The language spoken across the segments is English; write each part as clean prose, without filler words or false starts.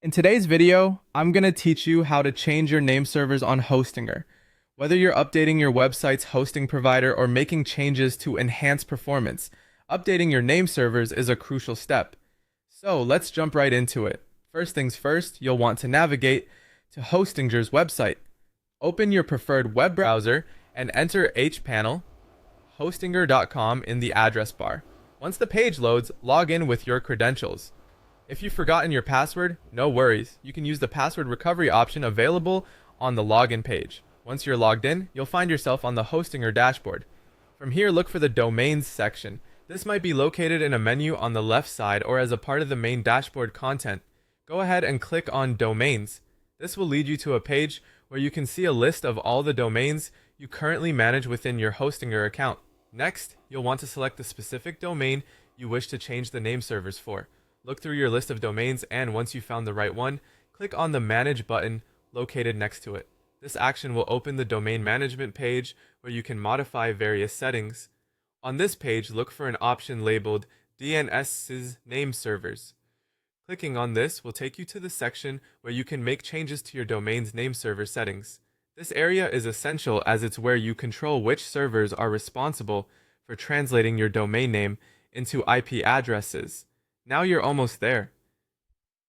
In today's video, I'm going to teach you how to change your name servers on Hostinger. Whether you're updating your website's hosting provider or making changes to enhance performance, updating your name servers is a crucial step. So let's jump right into it. First things first, you'll want to navigate to Hostinger's website. Open your preferred web browser and enter hpanel hostinger.com in the address bar. Once the page loads, log in with your credentials. If you've forgotten your password, no worries. You can use the password recovery option available on the login page. Once you're logged in, you'll find yourself on the Hostinger dashboard. From here, look for the Domains section. This might be located in a menu on the left side or as a part of the main dashboard content. Go ahead and click on Domains. This will lead you to a page where you can see a list of all the domains you currently manage within your Hostinger account. Next, you'll want to select the specific domain you wish to change the name servers for. Look through your list of domains, and once you found the right one, click on the Manage button located next to it. This action will open the domain management page where you can modify various settings. On this page, look for an option labeled DNS's Nameservers. Clicking on this will take you to the section where you can make changes to your domain's name server settings. This area is essential as it's where you control which servers are responsible for translating your domain name into IP addresses. Now you're almost there.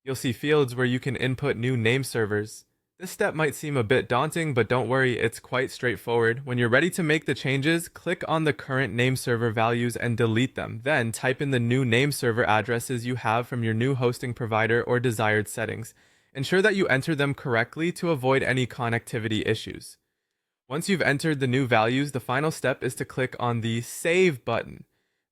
You'll see fields where you can input new name servers. This step might seem a bit daunting, but don't worry, it's quite straightforward. When you're ready to make the changes, click on the current name server values and delete them. Then type in the new name server addresses you have from your new hosting provider or desired settings. Ensure that you enter them correctly to avoid any connectivity issues. Once you've entered the new values, the final step is to click on the Save button.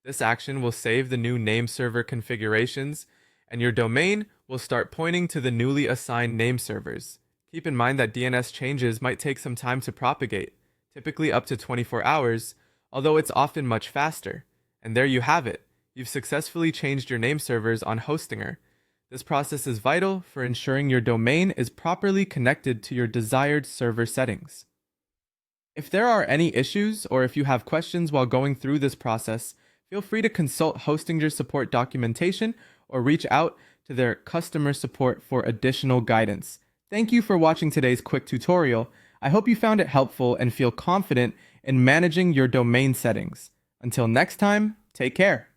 This action will save the new name server configurations, and your domain will start pointing to the newly assigned name servers. Keep in mind that DNS changes might take some time to propagate, typically up to 24 hours, although it's often much faster. And there you have it. You've successfully changed your name servers on Hostinger. This process is vital for ensuring your domain is properly connected to your desired server settings. If there are any issues or if you have questions while going through this process, feel free to consult Hostinger support documentation or reach out to their customer support for additional guidance. Thank you for watching today's quick tutorial. I hope you found it helpful and feel confident in managing your domain settings. Until next time, take care.